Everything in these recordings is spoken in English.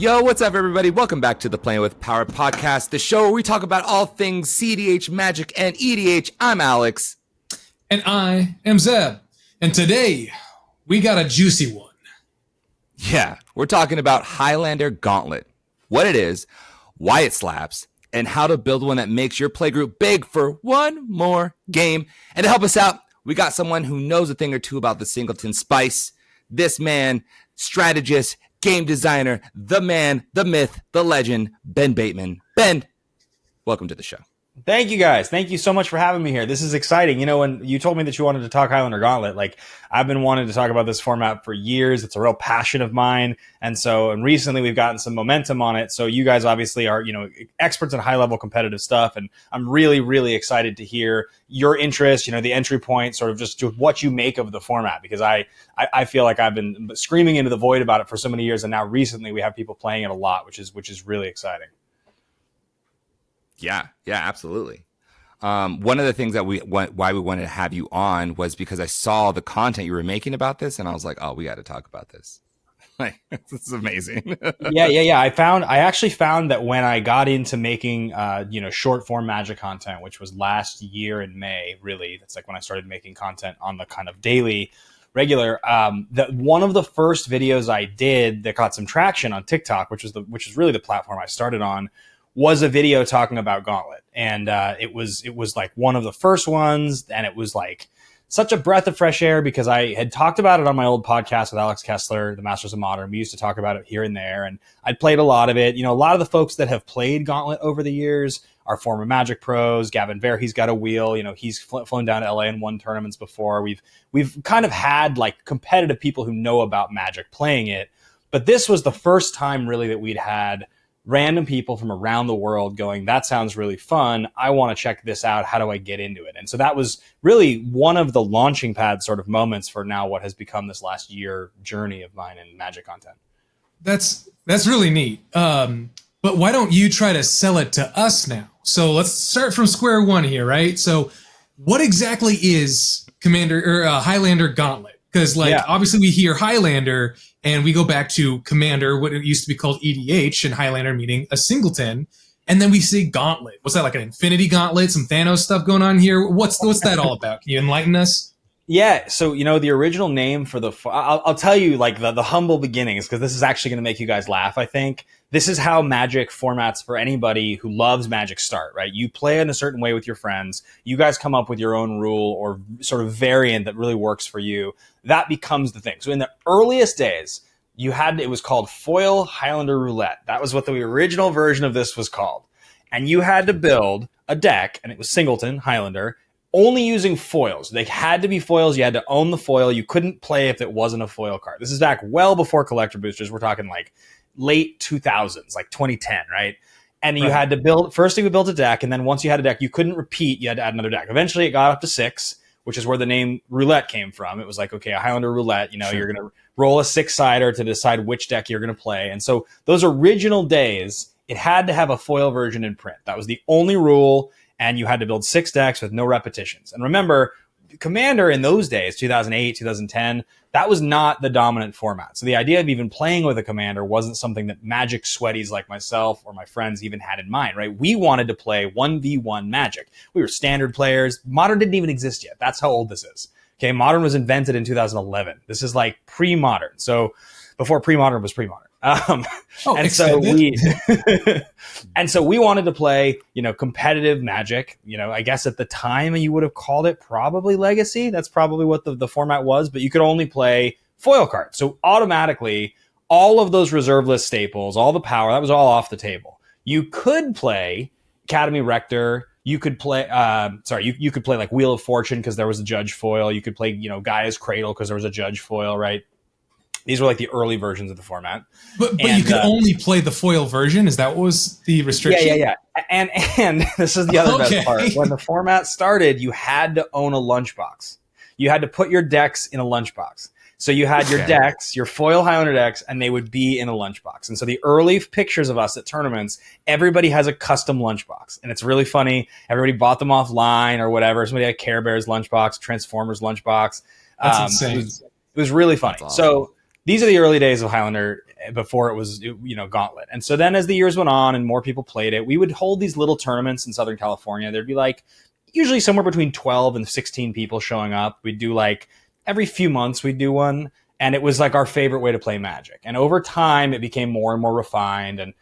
Yo, what's up, everybody? Welcome back to the Playing with Power podcast, the show where we talk about all things cedh, Magic, and EDH. I'm Alex. And I am Zeb. And today, we got a juicy one. Yeah, we're talking about Highlander Gauntlet, what it is, why it slaps, and how to build one that makes your playgroup big for one more game. And to help us out, we got someone who knows a thing or two about the singleton spice. This man, strategist, game designer, the man, the myth, the legend, Ben Bateman. Ben, welcome to the show. Thank you, guys. Thank you so much for having me here. This is exciting. You know, when you told me that you wanted to talk Highlander Gauntlet, like I've been wanting to talk about this format for years. It's a real passion of mine. And recently we've gotten some momentum on it. So you guys obviously are, experts in high level competitive stuff. And I'm really, really excited to hear your interest, the entry point, sort of just what you make of the format, because I feel like I've been screaming into the void about it for so many years. And now recently we have people playing it a lot, which is really exciting. Yeah, absolutely. One of the things that why we wanted to have you on was because I saw the content you were making about this, and I was like, oh, we got to talk about this. Like, this is amazing. Yeah. I actually found that when I got into making, short form Magic content, which was last year in May, really, that's like when I started making content on the kind of daily regular, that one of the first videos I did that got some traction on TikTok, which is really the platform I started on, was a video talking about Gauntlet. And it was like one of the first ones, and it was like such a breath of fresh air because I had talked about it on my old podcast with Alex Kessler, the Masters of Modern. We used to talk about it here and there, and I'd played a lot of it. A lot of the folks that have played Gauntlet over the years are former Magic pros. Gavin Vare, he's got a wheel. He's flown down to LA and won tournaments before. We've kind of had like competitive people who know about Magic playing it, but this was the first time really that we'd had random people from around the world going, that sounds really fun. I want to check this out. How do I get into it? And so that was really one of the launching pad sort of moments for now what has become this last year journey of mine in Magic content. That's really neat. But why don't you try to sell it to us now? So let's start from square one here, right? So what exactly is Highlander Gauntlet? Because obviously we hear Highlander and we go back to Commander, what it used to be called EDH, and Highlander meaning a singleton. And then we say Gauntlet. What's that, like an Infinity Gauntlet? Some Thanos stuff going on here? What's that all about? Can you enlighten us? Yeah, so, the original name for I'll tell you like the humble beginnings, because this is actually going to make you guys laugh, I think. This is how Magic formats for anybody who loves Magic start, right? You play in a certain way with your friends. You guys come up with your own rule or sort of variant that really works for you. That becomes the thing. So in the earliest days, it was called Foil Highlander Roulette. That was what the original version of this was called. And you had to build a deck, and it was Singleton, Highlander, only using foils. They had to be foils. You had to own the foil. You couldn't play if it wasn't a foil card. This is back well before collector boosters. We're talking like late 2000s, like 2010, right? And you had to build, first you built a deck, and then once you had a deck, you couldn't repeat. You had to add another deck. Eventually it got up to 6, which is where the name roulette came from. It was like, okay, a Highlander roulette, sure. You're going to roll a 6-sider to decide which deck you're going to play. And so those original days, it had to have a foil version in print. That was the only rule. And you had to build 6 decks with no repetitions. And remember, Commander in those days, 2008, 2010, that was not the dominant format. So the idea of even playing with a Commander wasn't something that Magic sweaties like myself or my friends even had in mind, right? We wanted to play 1v1 Magic. We were standard players. Modern didn't even exist yet. That's how old this is. Okay, Modern was invented in 2011. This is like pre-modern. So before pre-modern was pre-modern. So we wanted to play, competitive Magic. I guess at the time you would have called it probably Legacy. That's probably what the format was, but you could only play foil cards. So automatically, all of those reserve list staples, all the power, that was all off the table. You could play Academy Rector. You could play, you could play like Wheel of Fortune because there was a Judge foil. You could play, Gaia's Cradle because there was a Judge foil, right? These were like the early versions of the format. But you could only play the foil version? Is that what was the restriction? Yeah. And this is the other best part. When the format started, you had to own a lunchbox. You had to put your decks in a lunchbox. So you had your decks, your foil Highlander decks, and they would be in a lunchbox. And so the early pictures of us at tournaments, everybody has a custom lunchbox. And it's really funny. Everybody bought them offline or whatever. Somebody had Care Bears lunchbox, Transformers lunchbox. That's insane. It was really funny. Awesome. So these are the early days of Highlander. before it was, Gauntlet. And so then as the years went on and more people played it, we would hold these little tournaments in Southern California. There'd be like usually somewhere between 12 and 16 people showing up. We'd do like every few months we'd do one. And it was like our favorite way to play Magic. And over time, it became more and more refined. And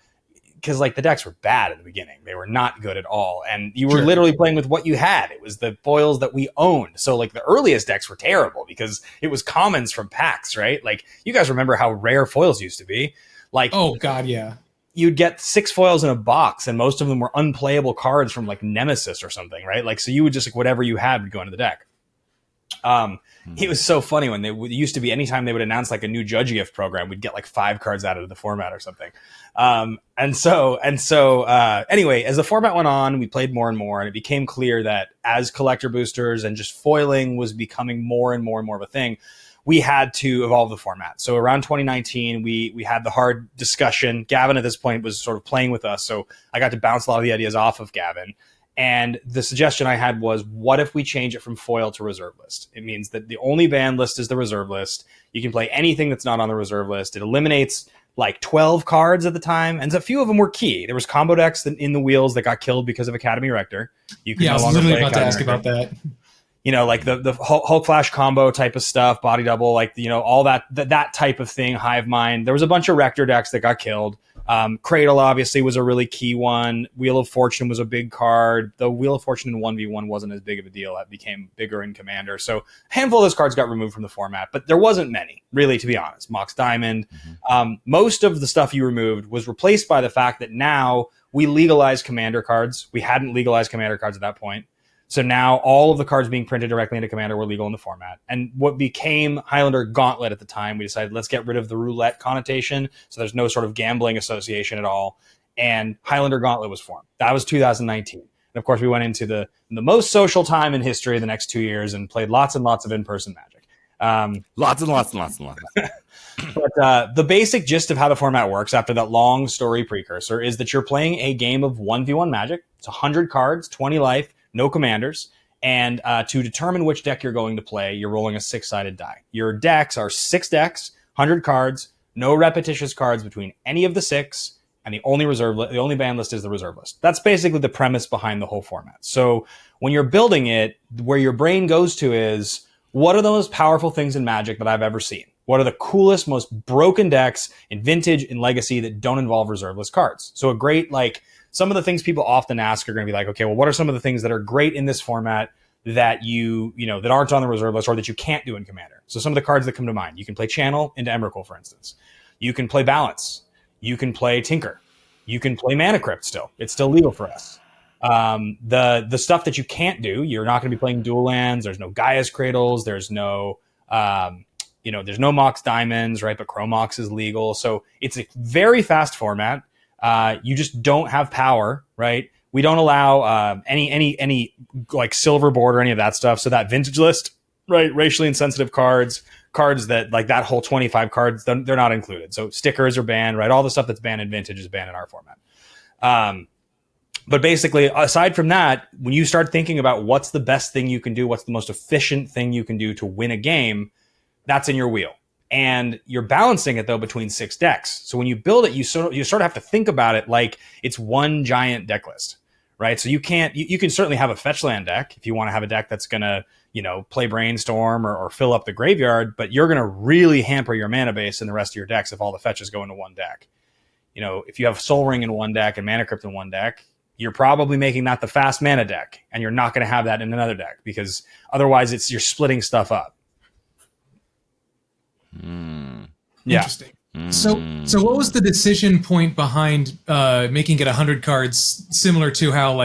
because like the decks were bad at the beginning, they were not good at all. And you were literally playing with what you had. It was the foils that we owned. So like the earliest decks were terrible because it was commons from packs, right? Like you guys remember how rare foils used to be. Like, oh God, yeah. You'd get 6 foils in a box and most of them were unplayable cards from like Nemesis or something, right? Like, so you would just like whatever you had would go into the deck. It was so funny when it used to be anytime they would announce like a new judge gift program, we'd get like 5 cards out of the format or something. Anyway, as the format went on, we played more and more, and it became clear that as collector boosters and just foiling was becoming more and more and more of a thing, we had to evolve the format. So around 2019, we had the hard discussion. Gavin at this point was sort of playing with us, so I got to bounce a lot of the ideas off of Gavin. And the suggestion I had was, what if we change it from foil to reserve list? It means that the only banned list is the reserve list. You can play anything that's not on the reserve list. It eliminates like 12 cards at the time, and a few of them were key. There was combo decks in the wheels that got killed because of Academy Rector. You can I was literally about to ask about that. Like the Hulk Flash combo type of stuff, body double, like, all that type of thing, Hive Mind. There was a bunch of Rector decks that got killed. Cradle obviously was a really key one. Wheel of Fortune was a big card. The Wheel of Fortune in 1v1 wasn't as big of a deal. That became bigger in Commander. So a handful of those cards got removed from the format, but there wasn't many, really, to be honest. Mox Diamond. Most of the stuff you removed was replaced by the fact that now we legalized Commander cards. We hadn't legalized Commander cards at that point. So now all of the cards being printed directly into Commander were legal in the format. And what became Highlander Gauntlet at the time, we decided let's get rid of the roulette connotation. So there's no sort of gambling association at all. And Highlander Gauntlet was formed. That was 2019. And of course, we went into the most social time in history the next 2 years and played lots and lots of in-person Magic. Lots and lots and lots and lots. But the basic gist of how the format works after that long story precursor is that you're playing a game of 1v1 Magic. It's 100 cards, 20 life, no commanders. And to determine which deck you're going to play, you're rolling a 6-sided die. Your decks are 6 decks, 100 cards, no repetitious cards between any of the 6, and the only ban list is the reserve list. That's basically the premise behind the whole format. So when you're building it, where your brain goes to is, what are the most powerful things in Magic that I've ever seen? What are the coolest, most broken decks in Vintage and Legacy that don't involve reserve list cards? So a great, some of the things people often ask are going to be like, okay, well, what are some of the things that are great in this format that that aren't on the reserve list or that you can't do in Commander? So some of the cards that come to mind, you can play Channel into Emrakul, for instance. You can play Balance. You can play Tinker. You can play Mana Crypt still. It's still legal for us. The stuff that you can't do, you're not going to be playing dual lands. There's no Gaia's Cradles. There's no, there's no Mox Diamonds, right? But Chromox is legal. So it's a very fast format. You just don't have power, right? We don't allow any like silver board or any of that stuff. So that vintage list, right? Racially insensitive cards that like that whole 25 cards, they're not included. So stickers are banned, right? All the stuff that's banned in vintage is banned in our format. But basically, aside from that, when you start thinking about what's the best thing you can do, what's the most efficient thing you can do to win a game, that's in your wheel. And you're balancing it, though, between 6 decks. So when you build it, you sort of have to think about it like it's one giant deck list, right? So you can certainly have a fetch land deck if you want to have a deck that's going to, play Brainstorm or fill up the graveyard, but you're going to really hamper your mana base in the rest of your decks if all the fetches go into one deck. If you have Soul Ring in one deck and Mana Crypt in one deck, you're probably making that the fast mana deck, and you're not going to have that in another deck because otherwise you're splitting stuff up. Yeah. Interesting. So what was the decision point behind making it 100 cards, similar to how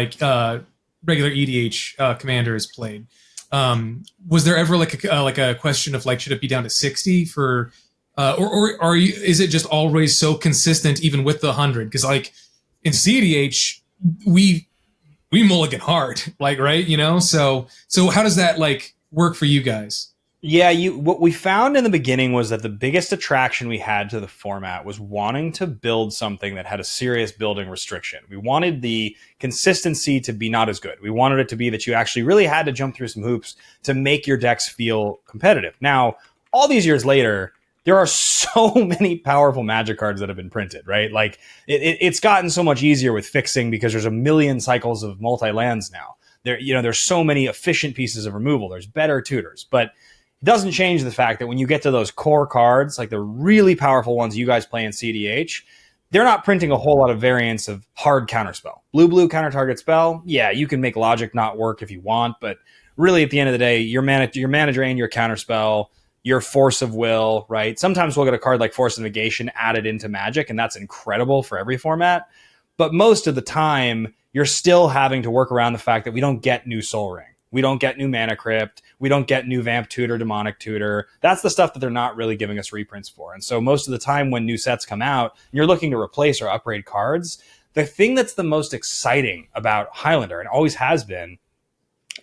regular EDH Commander is played? Was there ever like a question of should it be down to 60 for, or is it just always so consistent even with the 100? Because in CEDH we mulligan hard, right? So how does that work for you guys? Yeah, what we found in the beginning was that the biggest attraction we had to the format was wanting to build something that had a serious building restriction. We wanted the consistency to be not as good. We wanted it to be that you actually really had to jump through some hoops to make your decks feel competitive. Now, all these years later, there are so many powerful Magic cards that have been printed, right? Like it's gotten so much easier with fixing because there's a million cycles of multi-lands now. There's so many efficient pieces of removal. There's better tutors, but it doesn't change the fact that when you get to those core cards, like the really powerful ones you guys play in cedh, they're not printing a whole lot of variants of hard counterspell. Blue counter target spell. Yeah, you can make logic not work if you want, but really at the end of the day, your mana drain, your counterspell, your force of will, right? Sometimes we'll get a card like Force of Negation added into Magic, and that's incredible for every format. But most of the time, you're still having to work around the fact that we don't get new Soul Ring. We don't get new Mana Crypt. We don't get new Vamp Tutor, Demonic Tutor. That's the stuff that they're not really giving us reprints for. And so most of the time when new sets come out, and you're looking to replace or upgrade cards, the thing that's the most exciting about Highlander, and always has been,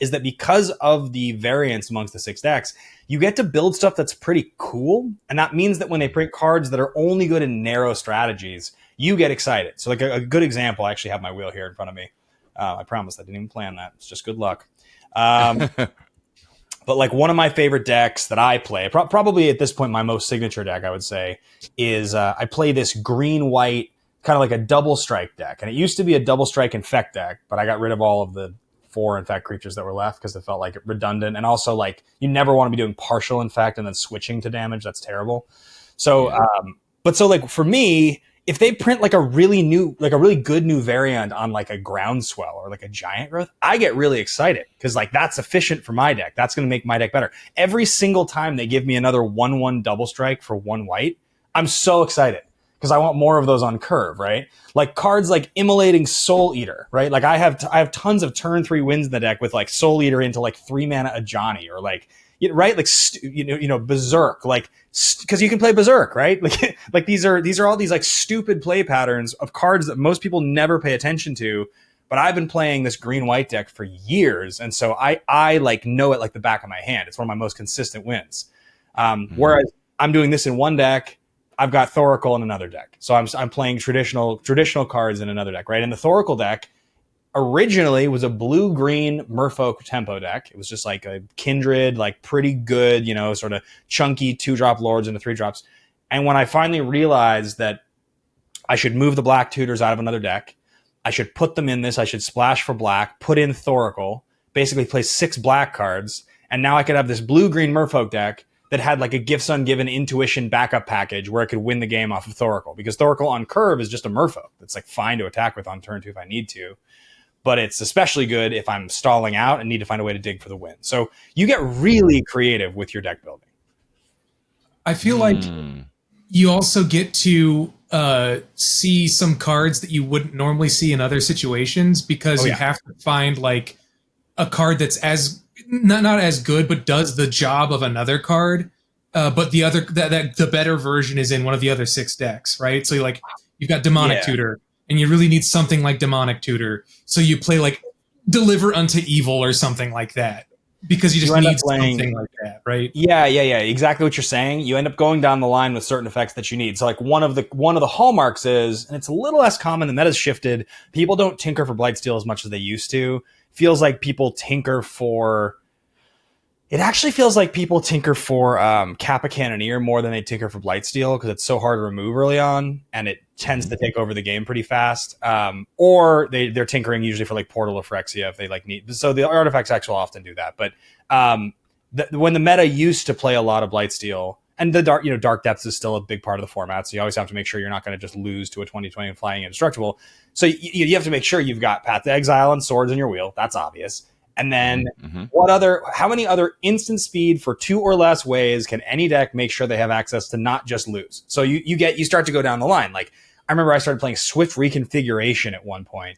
is that because of the variance amongst the 6 decks, you get to build stuff that's pretty cool. And that means that when they print cards that are only good in narrow strategies, you get excited. So like a good example, I actually have my wheel here in front of me. I promise I didn't even plan that. It's just good luck. But like one of my favorite decks that I play, probably at this point my most signature deck, I would say, is I play this green-white, kind of like a double strike deck. And it used to be a double strike infect deck, but I got rid of all of the 4 infect creatures that were left because it felt like redundant. And also like you never want to be doing partial infect and then switching to damage. That's terrible. So, but so like for me, if they print like a really good new variant on like a groundswell or like a giant growth, I get really excited because like that's efficient for my deck. That's going to make my deck better. Every single time they give me another 1/1 double strike for 1 white, I'm so excited because I want more of those on curve, right? Like cards like Immolating Soul Eater, right? Like I have tons of turn 3 wins in the deck with like Soul Eater into like 3 mana Ajani or like, right? Like, Berserk, like, because you can play Berserk, right? Like these are all these like stupid play patterns of cards that most people never pay attention to. But I've been playing this green-white deck for years. And so I like know it like the back of my hand. It's one of my most consistent wins. Whereas I'm doing this in one deck, I've got Thoracle in another deck. So I'm playing traditional cards in another deck, right? And the Thoracle deck originally was a blue-green Merfolk tempo deck. It was just like a Kindred, like pretty good, sort of chunky 2-drop lords into 3-drops. And when I finally realized that I should move the black tutors out of another deck, I should put them in this, I should splash for black, put in Thoracle, basically play 6 black cards, and now I could have this blue-green Merfolk deck that had like a Gifts Ungiven Intuition backup package where I could win the game off of Thoracle. Because Thoracle on curve is just a Merfolk that's like fine to attack with on turn 2 if I need to. But it's especially good if I'm stalling out and need to find a way to dig for the win. So you get really creative with your deck building. I feel like you also get to see some cards that you wouldn't normally see in other situations because you have to find like a card that's as not as good, but does the job of another card. But the other that the better version is in one of the other 6 decks, right? So you've got Demonic Tutor, and you really need something like Demonic Tutor. So you play like Deliver Unto Evil or something like that. Because you just need something like that, right? Yeah. Exactly what you're saying. You end up going down the line with certain effects that you need. So like one of the hallmarks is, and it's a little less common, the meta's shifted. People don't tinker for Blightsteel as much as they used to. Feels like people tinker for... It actually feels like people tinker for Kappa Cannoneer more than they tinker for Blightsteel because it's so hard to remove early on, and it tends to take over the game pretty fast. Or they're tinkering usually for like Portal of Phyrexia if they like need. So the artifacts actually often do that. But when the meta used to play a lot of Blightsteel, and the Dark Depths is still a big part of the format, so you always have to make sure you're not going to just lose to a 2020 Flying Indestructible. So you have to make sure you've got Path to Exile and Swords in your wheel. That's obvious. And then how many other instant speed for 2 or less ways can any deck make sure they have access to not just lose? So you start to go down the line. Like I remember I started playing Swift Reconfiguration at one point,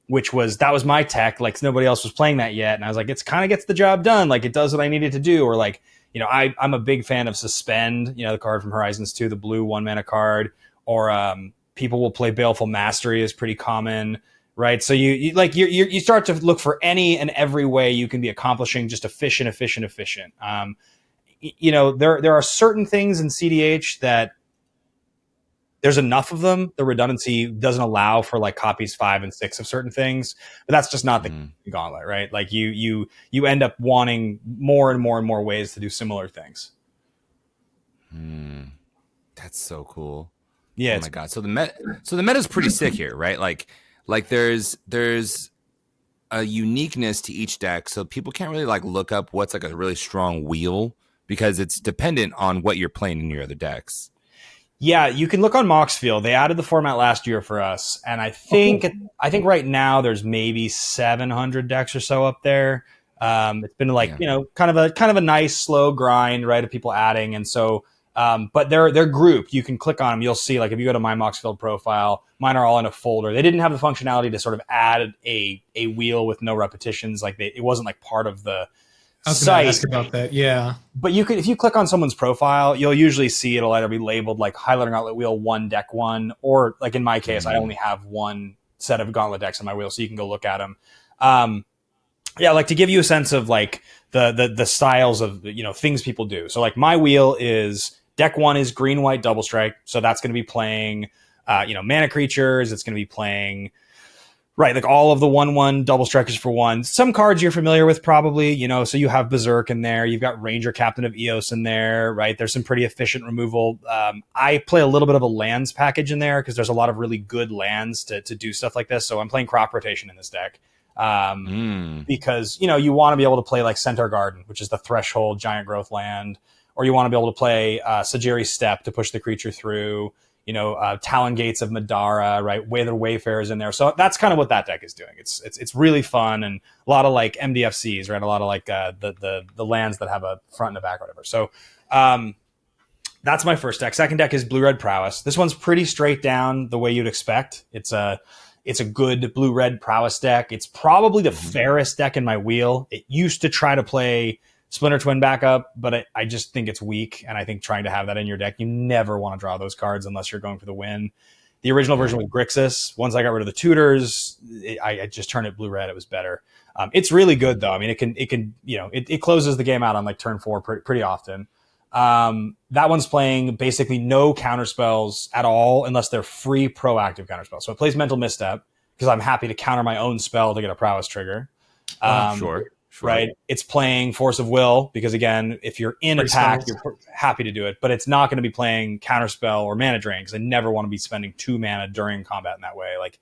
which was my tech. Like nobody else was playing that yet. And I was like, it's kind of gets the job done. Like it does what I needed to do. Or like, I'm a big fan of Suspend, the card from Horizons 2, the blue 1-mana card, or people will play Baleful Mastery is pretty common. Right. So you start to look for any and every way you can be accomplishing just efficient. There are certain things in cedh that there's enough of them. The redundancy doesn't allow for like copies 5 and 6 of certain things, but that's just not the Gauntlet, right? Like you end up wanting more and more and more ways to do similar things. Hmm. That's so cool. Yeah, Oh my god. So the meta is pretty sick here, right? Like there's a uniqueness to each deck, so people can't really like look up what's like a really strong wheel because it's dependent on what you're playing in your other decks. yeah, you can look on Moxfield. They added the format last year for us, and I think right now there's maybe 700 decks or so up there. It's been like Yeah. kind of a nice slow grind, right, of people adding, and so but they're grouped. You can click on them. You'll see like if you go to my Moxfield profile, mine are all in a folder. They didn't have the functionality to sort of add a wheel with no repetitions. Like it wasn't like part of the I was going to site. ask about that. Yeah. But you could, if you click on someone's profile, you'll usually see it'll either be labeled like Highlander Gauntlet Wheel 1 Deck 1, or like in my case, I only have one set of Gauntlet decks on my wheel, so you can go look at them. Yeah, like to give you a sense of like the styles of things people do. So like my wheel is Deck 1 is green white double strike, so that's going to be playing mana creatures. It's going to be playing. Right, like all of the 1/1 double strikers for one. Some cards you're familiar with probably, so you have Berserk in there. You've got Ranger Captain of Eos in there, right? There's some pretty efficient removal. I play a little bit of a lands package in there because there's a lot of really good lands to do stuff like this. So I'm playing Crop Rotation in this deck because, you want to be able to play like Centaur Garden, which is the threshold giant growth land, or you want to be able to play Sagiri's Step to push the creature through. Talon Gates of Madara, right? Weather Wayfarers in there. So that's kind of what that deck is doing. It's really fun and a lot of like MDFCs, right? A lot of like the lands that have a front and a back or whatever. So that's my first deck. Second deck is Blue Red Prowess. This one's pretty straight down the way you'd expect. It's a good Blue Red Prowess deck. It's probably the fairest deck in my wheel. It used to try to play Splinter Twin backup, but I just think it's weak, and I think trying to have that in your deck, you never want to draw those cards unless you're going for the win. The original version with Grixis, once I got rid of the tutors, I just turned it blue-red. It was better. It's really good, though. I mean, it closes the game out on like turn 4 pretty often. That one's playing basically no counterspells at all unless they're free proactive counterspells. So it plays Mental Misstep because I'm happy to counter my own spell to get a prowess trigger. Sure. Right. It's playing Force of Will because, again, if you're in attack, you're happy to do it. But it's not going to be playing Counterspell or Mana Drain because I never want to be spending 2 mana during combat in that way. Like,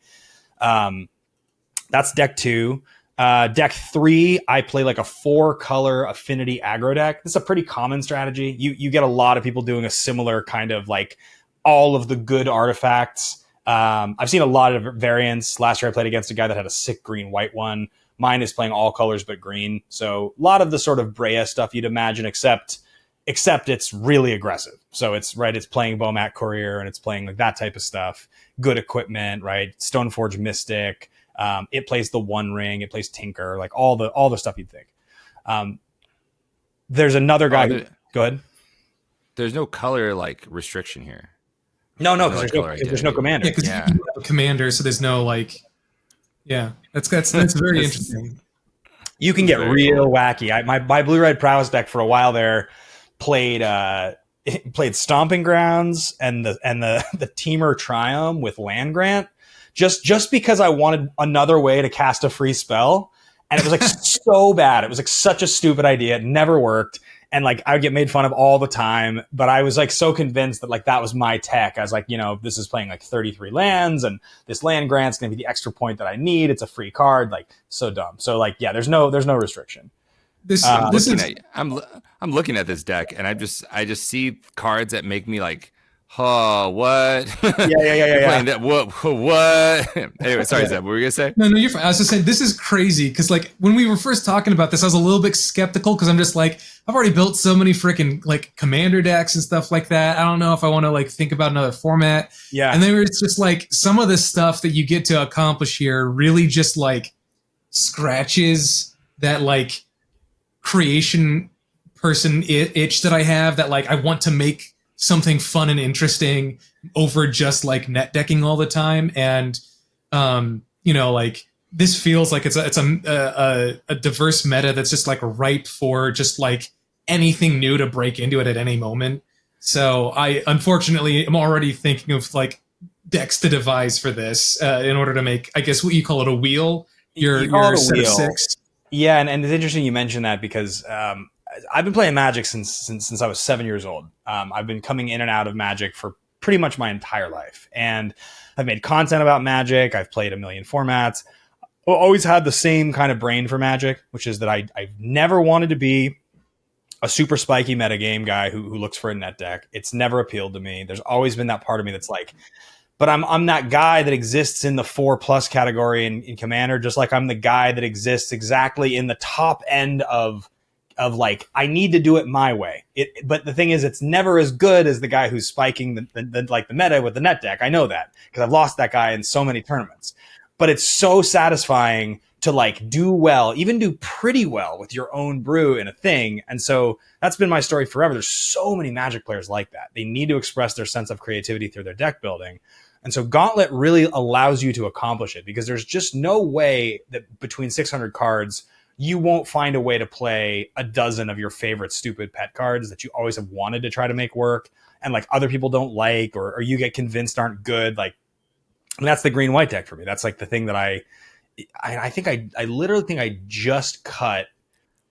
that's deck 2. Deck 3, I play like a 4-color affinity aggro deck. This is a pretty common strategy. You get a lot of people doing a similar kind of like all of the good artifacts. I've seen a lot of variants. Last year I played against a guy that had a sick green-white one. Mine is playing all colors but green. So a lot of the sort of Breya stuff you'd imagine, except it's really aggressive. So it's playing Bomat Courier and it's playing like that type of stuff. Good equipment, right? Stoneforge Mystic. It plays the One Ring. It plays Tinker, like all the stuff you'd think. There's another guy. Go ahead. There's no color like restriction here. No, because there's no commander. Yeah, because you have a commander, so there's no like. Yeah, that's very interesting. You can get real wacky. My Blue Red Prowess deck for a while there played Stomping Grounds and the Teamer Triumph with Land Grant just because I wanted another way to cast a free spell, and it was like so bad. It was like such a stupid idea. It never worked. And like I would get made fun of all the time, but I was like so convinced that like that was my tech. I was like, this is playing like 33 lands, and this land grant's gonna be the extra point that I need. It's a free card, like so dumb. So like, yeah, there's no restriction. I'm looking at this deck, and I just see cards that make me like, oh, what? Yeah. Playing that, what? Anyway, sorry, Zeb, what were you gonna say? No, you're fine. I was just saying this is crazy because like when we were first talking about this, I was a little bit skeptical because I'm just like, I've already built so many freaking like commander decks and stuff like that. I don't know if I want to like think about another format. Yeah. And then it's just like some of the stuff that you get to accomplish here really just like scratches that like creation person itch that I have, that like I want to make something fun and interesting over just like net decking all the time. And like this feels like it's a diverse meta that's just like ripe for just like anything new to break into it at any moment. So I unfortunately am already thinking of like decks to devise for this in order to make, I guess what you call it, a wheel. Your set of 6. Yeah, and it's interesting you mentioned that because I've been playing Magic since I was 7 years old. I've been coming in and out of Magic for pretty much my entire life, and I've made content about Magic. I've played a million formats. I've always had the same kind of brain for Magic, which is that I've never wanted to be a super spiky metagame guy who looks for a net deck. It's never appealed to me. There's always been that part of me that's like, but I'm that guy that exists in the 4+ category in Commander, just like I'm the guy that exists exactly in the top end of like, I need to do it my way. But the thing is, it's never as good as the guy who's spiking the meta with the net deck. I know that because I've lost that guy in so many tournaments. But it's so satisfying to like do well, even do pretty well with your own brew in a thing. And so that's been my story forever. There's so many Magic players like that. They need to express their sense of creativity through their deck building. And so Gauntlet really allows you to accomplish it because there's just no way that between 600 cards, you won't find a way to play a dozen of your favorite stupid pet cards that you always have wanted to try to make work and like other people don't like or you get convinced aren't good. Like, and that's the green white deck for me. That's like the thing that I literally think I just cut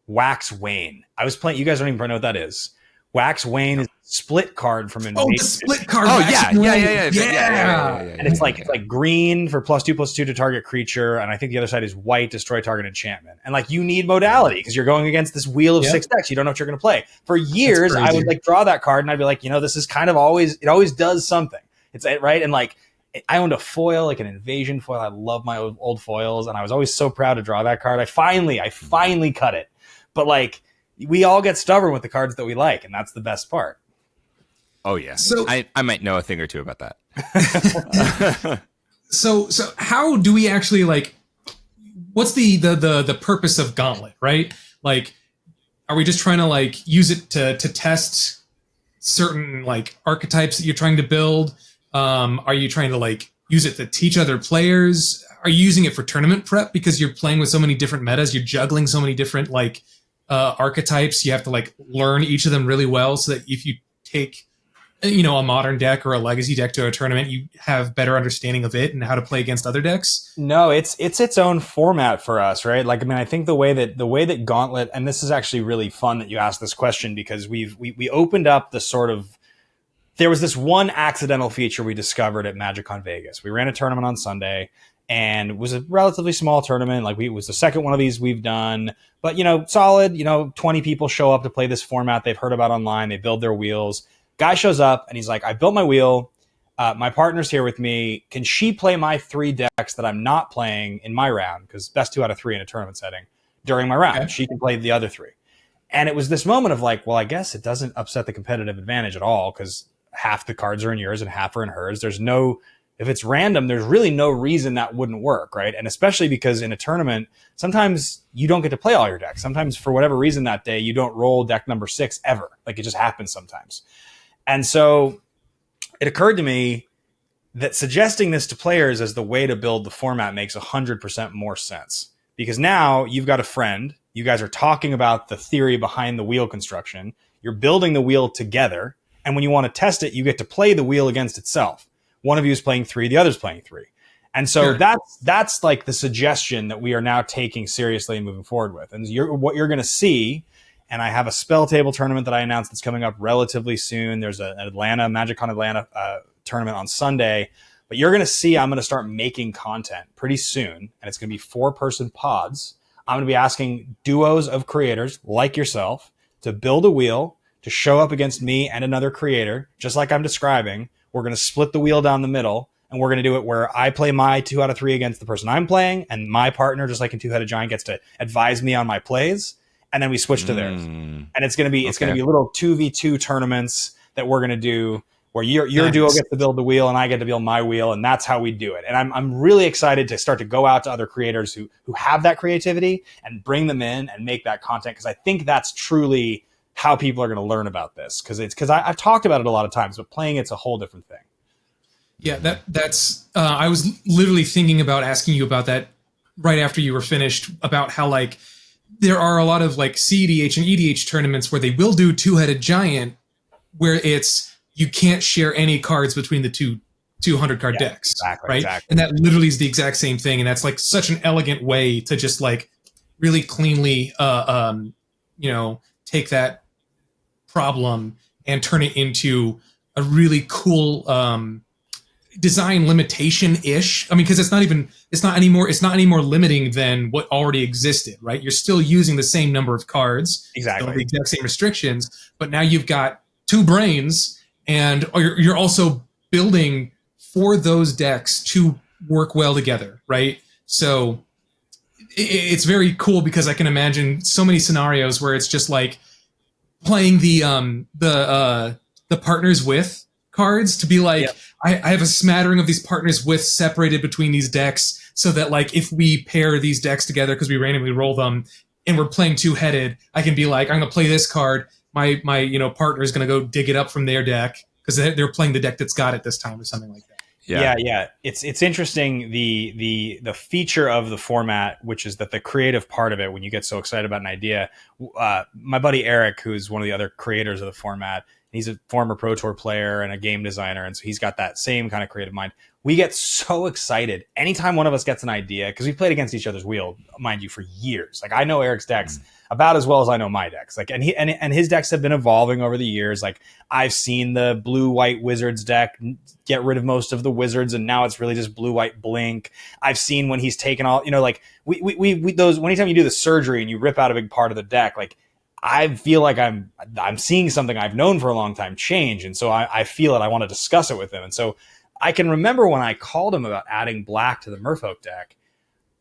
Wax Wayne. I was playing, you guys don't even know what that is. Wax Wayne is a split card from Invasion. Oh, the split card. Oh, yeah. And it's like green for +2/+2 to target creature, and I think the other side is white, destroy target enchantment. And like you need modality because you're going against this wheel of 6 decks. You don't know what you're going to play. For years, I would like draw that card, and I'd be like, this is kind of always does something. It's right, and like I owned a foil, like an invasion foil. I love my old foils, and I was always so proud to draw that card. I finally cut it, but like. We all get stubborn with the cards that we like, and that's the best part. Oh yeah. So I might know a thing or two about that. So how do we actually like? What's the purpose of Gauntlet, right? Like, are we just trying to like use it to test certain like archetypes that you're trying to build? Are you trying to like use it to teach other players? Are you using it for tournament prep because you're playing with so many different metas? You're juggling so many different like archetypes. You have to like learn each of them really well so that if you take a modern deck or a legacy deck to a tournament, you have better understanding of it and how to play against other decks. No, it's its own format for us, right? Like, I mean, I think the way that Gauntlet, and this is actually really fun that you asked this question because we opened up the sort of, there was this one accidental feature we discovered at MagicCon Vegas. We ran a tournament on Sunday, and it was a relatively small tournament. Like it was the second one of these we've done, but solid, 20 people show up to play this format they've heard about online. They build their wheels. Guy shows up and he's like, I built my wheel. My partner's here with me. Can she play my 3 decks that I'm not playing in my round? Because best 2 out of 3 in a tournament setting during my round. Okay. She can play the other 3. And it was this moment of like, well, I guess it doesn't upset the competitive advantage at all because half the cards are in yours and half are in hers. If it's random, there's really no reason that wouldn't work, right? And especially because in a tournament, sometimes you don't get to play all your decks. Sometimes for whatever reason that day, you don't roll deck number 6 ever. Like it just happens sometimes. And so it occurred to me that suggesting this to players as the way to build the format makes 100% more sense. Because now you've got a friend, you guys are talking about the theory behind the wheel construction, you're building the wheel together, and when you want to test it, you get to play the wheel against itself. One of you is playing 3, the other's playing 3. And so that's like the suggestion that we are now taking seriously and moving forward with. And what you're going to see, and I have a spell table tournament that I announced that's coming up relatively soon. There's an MagicCon Atlanta tournament on Sunday. But you're going to see I'm going to start making content pretty soon. And it's going to be 4-person pods. I'm going to be asking duos of creators like yourself to build a wheel, to show up against me and another creator, just like I'm describing. We're going to split the wheel down the middle, and we're going to do it where I play my 2 out of 3 against the person I'm playing, and my partner, just like in Two-Headed Giant, gets to advise me on my plays, and then we switch to theirs. And it's going to be little 2v2 tournaments that we're going to do where your duo gets to build the wheel and I get to build my wheel, and that's how we do it. And I'm really excited to start to go out to other creators who have that creativity and bring them in and make that content, because I think that's truly how people are going to learn about this, because I've talked about it a lot of times, but playing it's a whole different thing. Yeah, that's I was literally thinking about asking you about that right after you were finished, about how like there are a lot of like cEDH and EDH tournaments where they will do Two-Headed Giant, where it's you can't share any cards between the 200 card decks, right? Exactly. And that literally is the exact same thing, and that's like such an elegant way to just like really cleanly take that problem and turn it into a really cool design limitation-ish. I mean, because it's not anymore limiting than what already existed, right? You're still using the same number of cards, Exactly. the exact same restrictions, but now you've got 2 brains, and you're also building for those decks to work well together, right? So it's very cool because I can imagine so many scenarios where it's just like playing the partners with cards to be like, I have a smattering of these partners with separated between these decks, so that like if we pair these decks together because we randomly roll them and we're playing 2-headed, I can be like, I'm gonna play this card. My partner is gonna go dig it up from their deck because they're playing the deck that's got it this time or something like that. Yeah. It's interesting, the feature of the format, which is that the creative part of it, when you get so excited about an idea, my buddy Eric, who's one of the other creators of the format, he's a former Pro Tour player and a game designer, and so he's got that same kind of creative mind. We get so excited anytime one of us gets an idea, because we played against each other's wheel, mind you, for years. Like, I know Eric's decks about as well as I know my decks. Like, and his decks have been evolving over the years. Like, I've seen the blue-white Wizards deck get rid of most of the Wizards, and now it's really just blue-white Blink. I've seen when he's taken all, like we those, anytime you do the surgery and you rip out a big part of the deck, like, I feel like I'm seeing something I've known for a long time change, and so I feel it. I want to discuss it with him, and so I can remember when I called him about adding black to the Merfolk deck,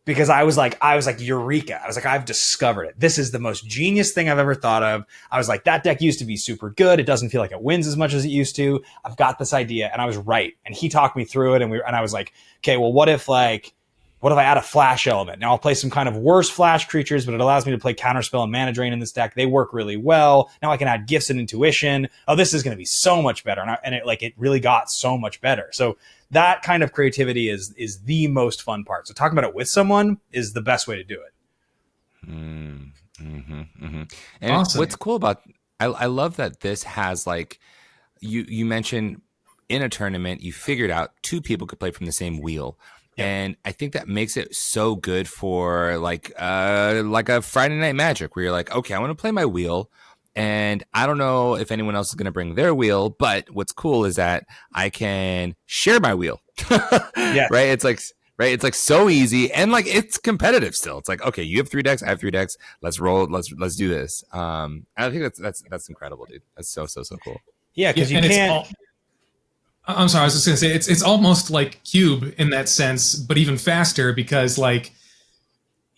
because I was like, eureka! I was like, I've discovered it. This is the most genius thing I've ever thought of. I was like, that deck used to be super good. It doesn't feel like it wins as much as it used to. I've got this idea, and I was right. And he talked me through it, and I was like, okay, well, what if I add a flash element? Now I'll play some kind of worse flash creatures, but it allows me to play Counterspell and Mana Drain in this deck. They work really well. Now I can add Gifts and Intuition. Oh, this is going to be so much better. And it really got so much better. So that kind of creativity is the most fun part. So talking about it with someone is the best way to do it. And Awesome. What's cool about, I love that this has, like, you mentioned in a tournament, you figured out 2 people could play from the same wheel. Yep. And I think that makes it so good for like a Friday Night Magic, where you're like, okay, I want to play my wheel, and I don't know if anyone else is going to bring their wheel, but what's cool is that I can share my wheel. Yeah. Right. It's like so easy, and like it's competitive still. It's like, okay, you have 3 decks, I have 3 decks. Let's roll. Let's do this. I think that's incredible, dude. That's so cool. Yeah, because you can't. I'm sorry, I was just going to say, it's almost like Cube in that sense, but even faster, because like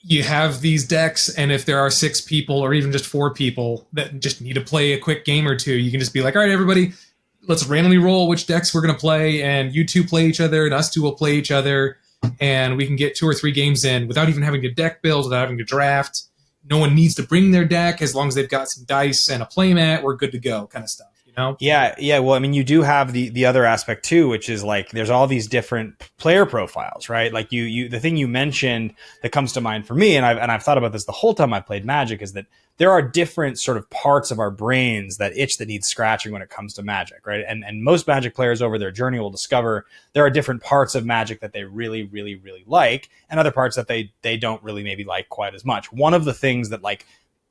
you have these decks, and if there are 6 people or even just 4 people that just need to play a quick game or 2, you can just be like, all right, everybody, let's randomly roll which decks we're going to play, and you 2 play each other, and us 2 will play each other, and we can get 2 or 3 games in without even having to deck build, without having to draft. No one needs to bring their deck. As long as they've got some dice and a playmat, we're good to go, kind of stuff. Yeah. Well, I mean, you do have the other aspect too, which is like there's all these different player profiles, right? Like the thing you mentioned that comes to mind for me, and I've thought about this the whole time I played Magic, is that there are different sort of parts of our brains that itch, that need scratching when it comes to Magic, right? And most Magic players over their journey will discover there are different parts of Magic that they really, really, really like, and other parts that they don't really maybe like quite as much. One of the things that like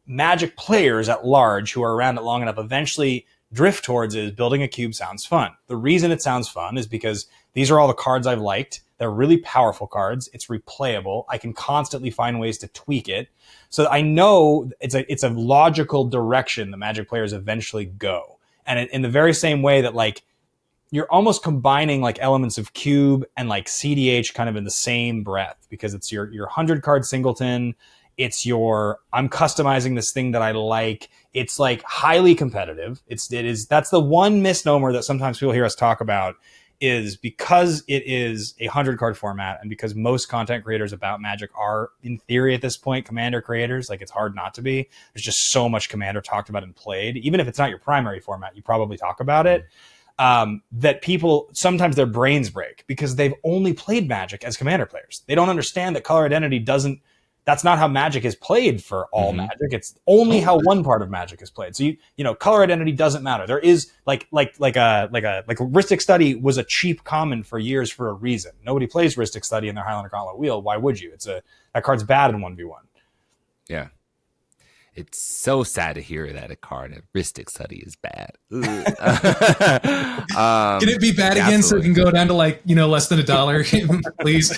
Magic players at large who are around it long enough eventually drift towards is building a cube sounds fun. The reason it sounds fun is because these are all the cards I've liked. They're really powerful cards. It's replayable. I can constantly find ways to tweak it. So I know it's a logical direction the Magic players eventually go. And in the very same way that like you're almost combining like elements of cube and like cedh kind of in the same breath, because it's your 100 card singleton. It's I'm customizing this thing that I like. It's like highly competitive. That's the one misnomer that sometimes people hear us talk about, is because it is a 100 card format, and because most content creators about Magic are, in theory at this point, Commander creators, like it's hard not to be. There's just so much Commander talked about and played. Even if it's not your primary format, you probably talk about it. That people, sometimes their brains break because they've only played Magic as Commander players. They don't understand that color identity that's not how Magic is played for all Magic. It's only how one part of Magic is played. So you know, color identity doesn't matter. There is like Rhystic Study was a cheap common for years for a reason. Nobody plays Rhystic Study in their Highlander Gauntlet wheel. Why would you? That card's bad in 1v1. Yeah. It's so sad to hear that a card at Ristic Study is bad. Can it be bad again so it can go down to like, less than $1, please?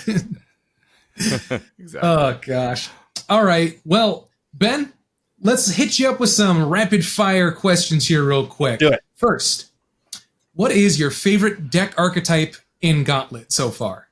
Exactly. Oh, gosh. All right. Well, Ben, let's hit you up with some rapid fire questions here real quick. Do it. First, what is your favorite deck archetype in Gauntlet so far?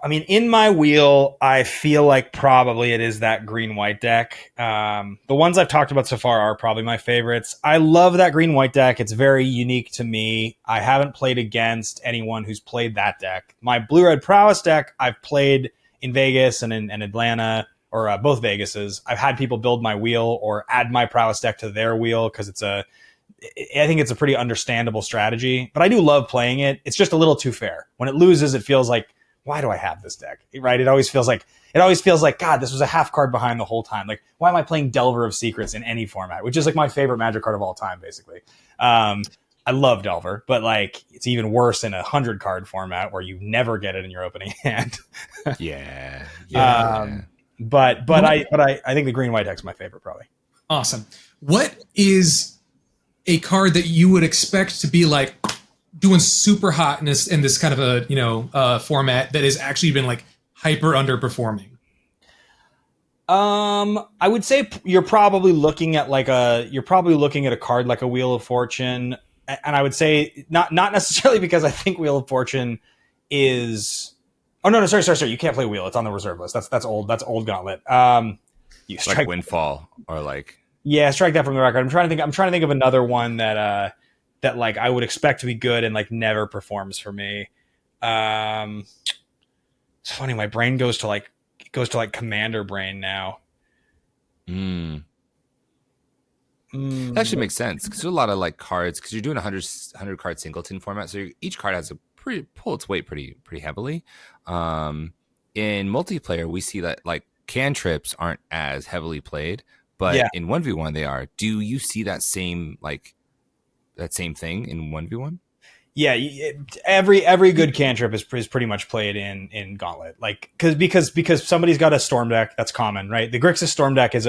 I mean, in my wheel, I feel like probably it is that green-white deck. The ones I've talked about so far are probably my favorites. I love that green-white deck. It's very unique to me. I haven't played against anyone who's played that deck. My blue-red prowess deck, I've played in Vegas and in Atlanta, or both Vegases. I've had people build my wheel or add my prowess deck to their wheel because I think it's a pretty understandable strategy. But I do love playing it. It's just a little too fair. When it loses, it feels like, why do I have this deck? Right? It always feels like, God, this was a half card behind the whole time. Like, why am I playing Delver of Secrets in any format? Which is like my favorite Magic card of all time, basically. I love Delver, but like it's even worse in a 100-card format where you never get it in your opening hand. Yeah. But I think the green-white deck's my favorite, probably. Awesome. What is a card that you would expect to be like doing super hot in this kind of a format that has actually been like hyper underperforming? I would say you're probably looking at a card like a Wheel of Fortune, and I would say not necessarily because I think Wheel of Fortune is. Oh no, sorry. You can't play Wheel. It's on the reserve list. That's old. That's old Gauntlet. You strike like Windfall or like. Yeah, strike that from the record. I'm trying to think of another one that like I would expect to be good and like never performs for me. It's funny, my brain goes to like Commander brain now. That actually makes sense because there's a lot of like cards because you're doing 100 card singleton format, so each card has a pull its weight pretty heavily. In multiplayer, we see that like cantrips aren't as heavily played, but in 1v1 they are. Do you see that same thing in 1v1? Yeah, every good cantrip is pretty much played in Gauntlet, like because somebody's got a storm deck. That's common, right? The Grixis storm deck is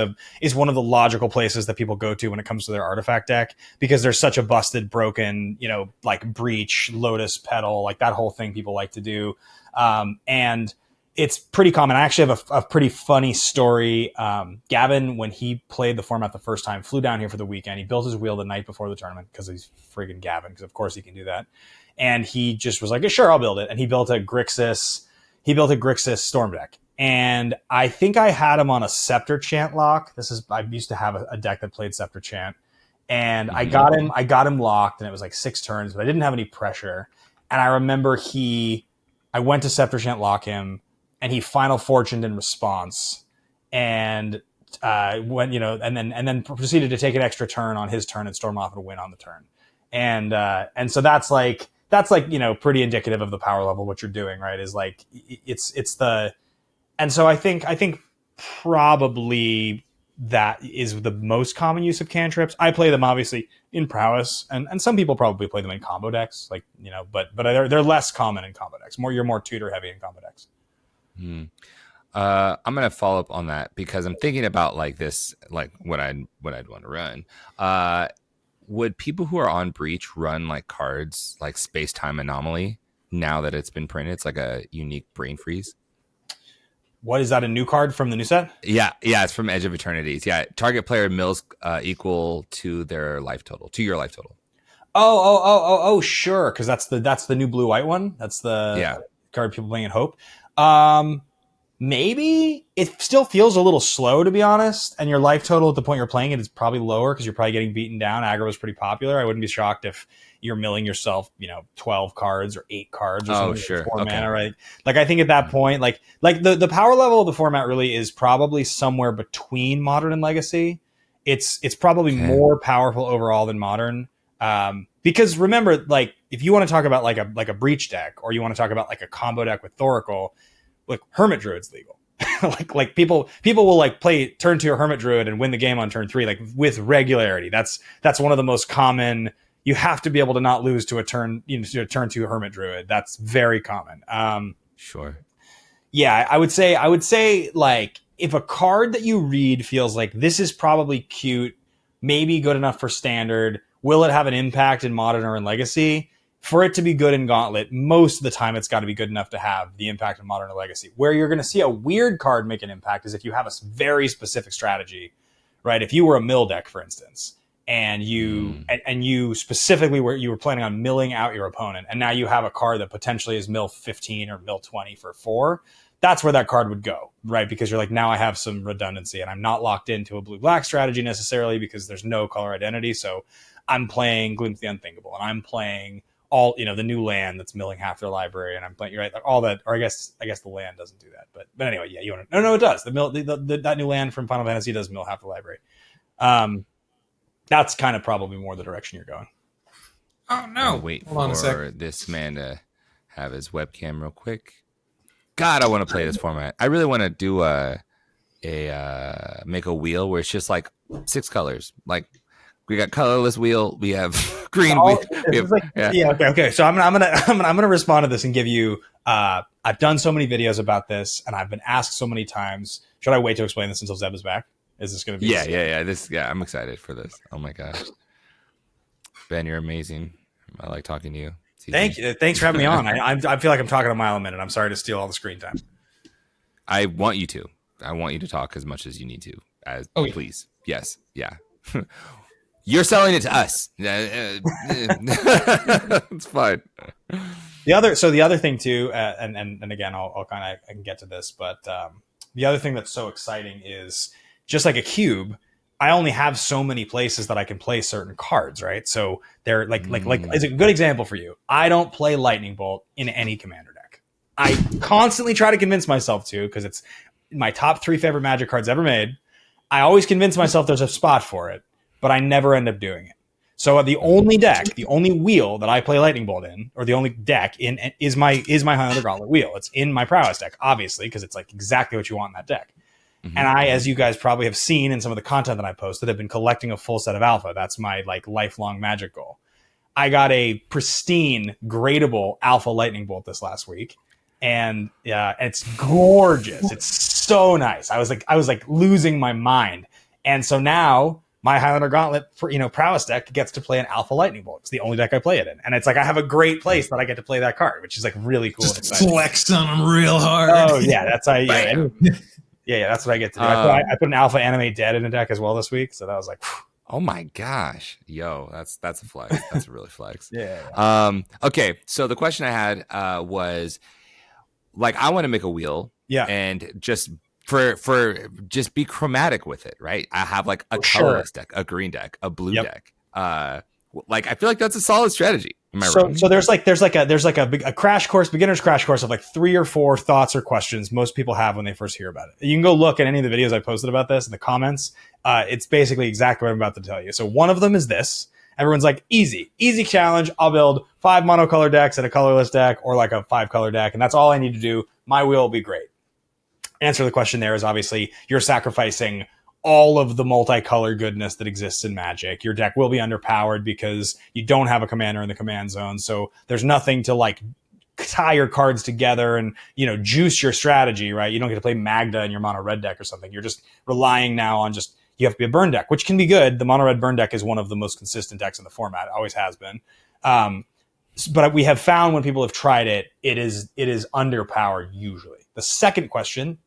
one of the logical places that people go to when it comes to their artifact deck because there's such a busted, broken, like Breach, Lotus Petal, like that whole thing people like to do, and it's pretty common. I actually have a pretty funny story. Gavin, when he played the format the first time, flew down here for the weekend. He built his wheel the night before the tournament because he's friggin' Gavin, because of course he can do that. And he just was like, yeah, sure, I'll build it. And he built a Grixis storm deck. And I think I had him on a Scepter Chant lock. I used to have a deck that played Scepter Chant. And I got him locked, and it was like 6 turns, but I didn't have any pressure. And I remember I went to Scepter Chant lock him, and he Final Fortuned in response, and and then proceeded to take an extra turn on his turn and storm off and win on the turn, and so that's like pretty indicative of the power level. What you're doing, right, is like and so I think probably that is the most common use of cantrips. I play them obviously in prowess, and some people probably play them in combo decks, but they're less common in combo decks. You're more tutor heavy in combo decks. I'm gonna follow up on that because I'm thinking about like this, like what I'd want to run. Would people who are on Breach run like cards like Space Time Anomaly now that it's been printed? It's like a unique brain freeze. What is that? A new card from the new set? Yeah, it's from Edge of Eternities. Yeah, target player mills equal to their life total, to your life total. Oh, sure, because that's the new blue-white one. That's the card people playing in Hope. Maybe it still feels a little slow, to be honest, and your life total at the point you're playing it is probably lower because you're probably getting beaten down. Aggro is pretty popular. I wouldn't be shocked if you're milling yourself 12 cards or 8 cards or something. Sure. 4 mana, right? Like I think at that point, like the power level of the format really is probably somewhere between Modern and Legacy. It's probably more powerful overall than Modern. Because remember, like if you want to talk about like a Breach deck, or you want to talk about like a combo deck with Thoracle, like Hermit Druid's legal. like people will like play turn 2 Hermit Druid and win the game on turn 3 like with regularity. That's one of the most common. You have to be able to not lose to a turn, to a turn 2 Hermit Druid. That's very common. Sure. Yeah, I would say like if a card that you read feels like this is probably cute, maybe good enough for standard, will it have an impact in modern or in legacy? For it to be good in Gauntlet, most of the time it's got to be good enough to have the impact in modern or legacy. Where you're going to see a weird card make an impact is if you have a very specific strategy, right? If you were a mill deck, for instance, and you specifically were planning on milling out your opponent, and now you have a card that potentially is mill 15 or mill 20 for 4, that's where that card would go, right? Because you're like, now I have some redundancy and I'm not locked into a blue-black strategy necessarily because there's no color identity. So I'm playing Glimpse the Unthinkable, and I'm playing all, the new land that's milling half their library, and I'm playing, right, like all that, or I guess the land doesn't do that, but anyway, yeah, you want to, no, it does. That new land from Final Fantasy does mill half the library. That's kind of probably more the direction you're going. Oh no! Wait Hold on a sec. for this man to have his webcam real quick. God, I want to play this format. I really want to do make a wheel where it's just like 6 colors. Like we got colorless wheel, we have green wheel. Okay. So I'm gonna respond to this and give you. I've done so many videos about this, and I've been asked so many times. Should I wait to explain this until Zeb is back? Is this going to be? Yeah. I'm excited for this. Oh my gosh, Ben, you're amazing. I like talking to you. Thank you. Thanks for having me on. I feel like I'm talking a mile a minute. I'm sorry to steal all the screen time. I want you to. I want you to talk as much as you need to. Please. Yes. Yeah. You're selling it to us. It's fine. The other thing too, and again, I'll I can get to this, but the other thing that's so exciting is just like a cube. I only have so many places that I can play certain cards, right? So they're like is a good example for you. I don't play Lightning Bolt in any commander deck. I constantly try to convince myself to, because it's my top 3 favorite Magic cards ever made. I always convince myself there's a spot for it, but I never end up doing it. So the only wheel that I play Lightning Bolt in, or the only deck in, is my Highlander Gauntlet wheel. It's in my Prowess deck, obviously, because it's like exactly what you want in that deck. Mm-hmm. And I, as you guys probably have seen in some of the content that I posted, have been collecting a full set of alpha. That's my like lifelong Magic goal. I got a pristine, gradable alpha Lightning Bolt this last week, and it's gorgeous. It's so nice. I was like losing my mind, and so now my Highlander Gauntlet for Prowess deck gets to play an alpha Lightning Bolt. It's the only deck I play it in, and it's like I have a great place that I get to play that card, which is like really cool. Just and exciting. Flex on them real hard. Oh yeah, that's how. Yeah, that's what I get to do. I put an alpha Animate Dead in a deck as well this week, so that was like, whew. Oh my gosh, yo, that's a flex. That's a really flex. Yeah. Okay, so the question I had was, like, I want to make a wheel, and just for just be chromatic with it, right? I have like a colorless deck, a green deck, a blue deck. Like, I feel like that's a solid strategy. Am I wrong? So there's like a crash course, beginner's crash course of like 3 or 4 thoughts or questions most people have when they first hear about it. You can go look at any of the videos I posted about this in the comments. It's basically exactly what I'm about to tell you. So one of them is this. Everyone's like, easy challenge. I'll build 5 monocolor decks and a colorless deck, or like a 5 color deck, and that's all I need to do. My wheel will be great. Answer to the question there is obviously you're sacrificing all of the multicolor goodness that exists in Magic. Your deck will be underpowered because you don't have a commander in the command zone. So there's nothing to like tie your cards together and, juice your strategy, right? You don't get to play Magda in your mono red deck or something. You're just relying now on you have to be a burn deck, which can be good. The mono red burn deck is one of the most consistent decks in the format. It always has been. But we have found when people have tried it, it is underpowered usually. The second question,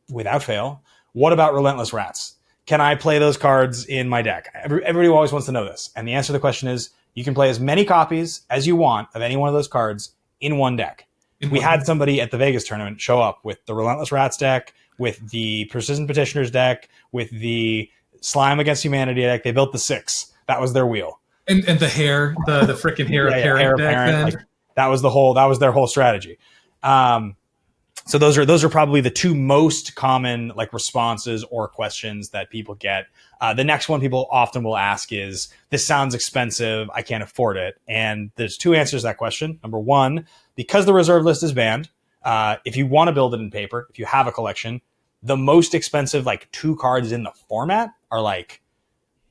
without fail, what about Relentless Rats? Can I play those cards in my deck? Everybody always wants to know this. And the answer to the question is you can play as many copies as you want of any one of those cards in one deck. We had somebody at the Vegas tournament show up with the Relentless Rats deck, with the Persistent Petitioners deck, with the Slime Against Humanity deck. They built the 6. That was their wheel. And the hair, the freaking hair of parent deck. Like, that was their whole strategy. So those are probably the 2 most common like responses or questions that people get. The next one people often will ask is, this sounds expensive, I can't afford it. And there's 2 answers to that question. Number 1, because the reserve list is banned, if you want to build it in paper, if you have a collection, the most expensive like 2 cards in the format are like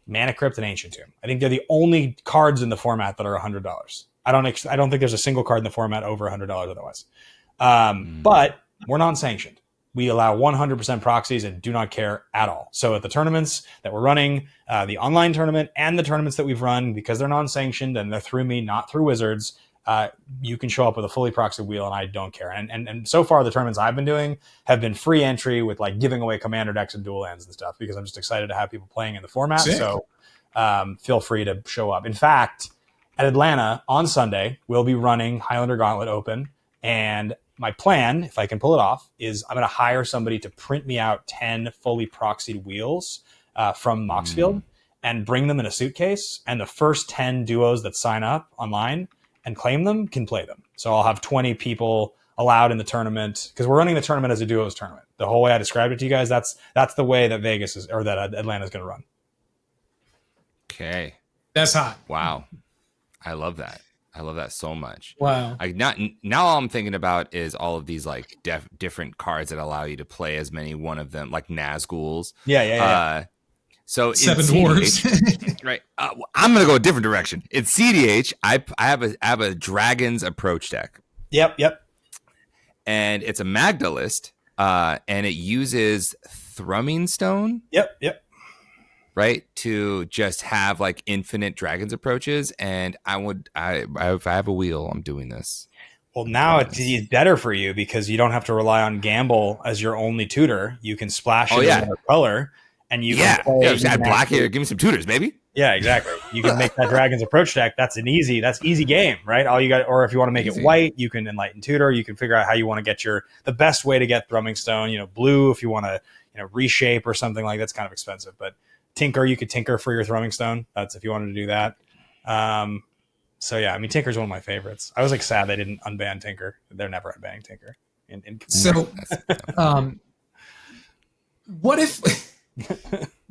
Mana Crypt and Ancient Tomb. I think they're the only cards in the format that are $100. I don't think there's a single card in the format over $100 otherwise. But we're non-sanctioned. we allow 100% proxies and do not care at all. So at the tournaments that we're running, the online tournament and the tournaments that we've run, because they're non-sanctioned and they're through me, not through Wizards, you can show up with a fully proxied wheel and I don't care. And so far the tournaments I've been doing have been free entry with like giving away commander decks and dual lands and stuff, because I'm just excited to have people playing in the format. Sick. So feel free to show up. In fact, at Atlanta on Sunday, we'll be running Highlander Gauntlet Open, and my plan, if I can pull it off, is I'm going to hire somebody to print me out 10 fully proxied wheels from Moxfield and bring them in a suitcase. And the first 10 duos that sign up online and claim them can play them. So I'll have 20 people allowed in the tournament, because we're running the tournament as a duos tournament. The whole way I described it to you guys, that's the way that Vegas is, or that Atlanta is going to run. Okay. That's hot. Wow. I love that. I love that so much. Wow. Now all I'm thinking about is all of these like different cards that allow you to play as many one of them, like Nazguls. Yeah. So Seven in Dwarves. CDH, right? I'm gonna go a different direction. In CDH, I have a Dragons approach deck. Yep. And it's a Magdalist, and it uses Thrumming Stone. Yep. Right, to just have like infinite Dragons approaches, and if I have a wheel, I'm doing this. Well, now it's better for you because you don't have to rely on Gamble as your only tutor. You can splash it in another color, and you can play, just add black here. Give me some tutors, baby. Yeah, exactly. You can make that Dragons approach deck. That's easy game, right? All you got, or if you want to make it white, you can Enlighten Tutor. You can figure out how you want to get the best way to get Thrumming Stone. Blue if you want to reshape or something like that's kind of expensive, but Tinker, you could tinker for your Thrumming Stone. That's if you wanted to do that. So yeah, I mean, Tinker's one of my favorites. I was like sad they didn't unban Tinker. They're never unbanning Tinker. So, what if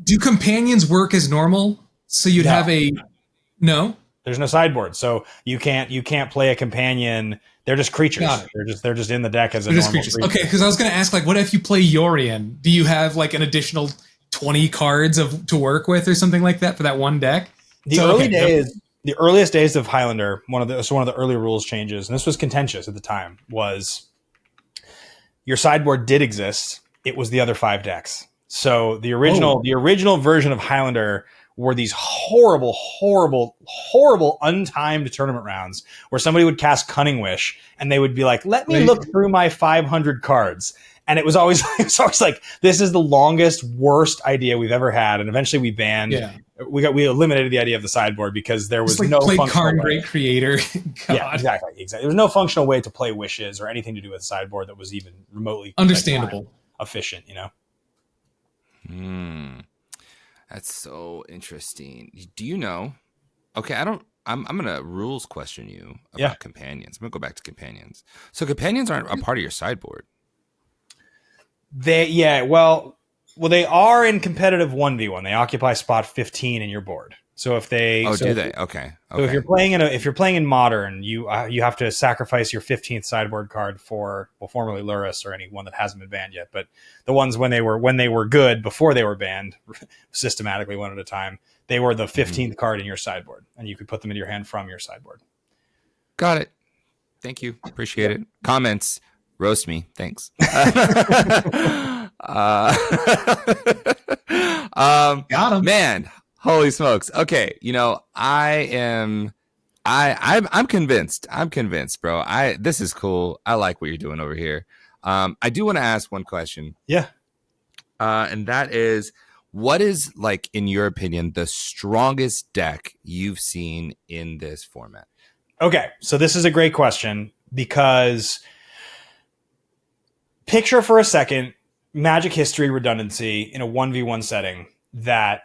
do companions work as normal? So you'd have no. There's no sideboard, so you can't play a companion. They're just creatures. They're just in the deck as a normal creature. Okay, because I was going to ask, like, what if you play Yorion? Do you have like an additional 20 cards to work with or something like that for that one deck? The earliest days of Highlander, one of the early rules changes, and this was contentious at the time, was your sideboard did exist. It was the other 5 decks. So the original version of Highlander were these horrible untimed tournament rounds where somebody would cast Cunning Wish and they would be like, let me look through my 500 cards. And it was always like, this is the longest, worst idea we've ever had. And eventually we banned, we eliminated the idea of the sideboard because there was no functional Karn, Great Creator. Yeah, exactly. There was no functional way to play wishes or anything to do with the sideboard that was even remotely understandable, efficient, That's so interesting. Do you know? Okay, I'm gonna rules question you about companions. I'm gonna go back to companions. So companions aren't a part of your sideboard. They are in competitive 1v1. They occupy spot 15 in your board. So if they do they? Okay. So if you're playing in Modern, you have to sacrifice your 15th sideboard card for formerly Luris or anyone that hasn't been banned yet. But the ones when they were good before they were banned, systematically one at a time, they were the 15th card in your sideboard, and you could put them in your hand from your sideboard. Got it. Thank you. Appreciate it. Comments. Roast me. Thanks. Got him. Man, holy smokes. Okay. I'm convinced. I'm convinced, bro. This is cool. I like what you're doing over here. I do want to ask one question. Yeah. And that is, what is, like, in your opinion, the strongest deck you've seen in this format? Okay. So this is a great question because picture for a second Magic history redundancy in a 1v1 setting that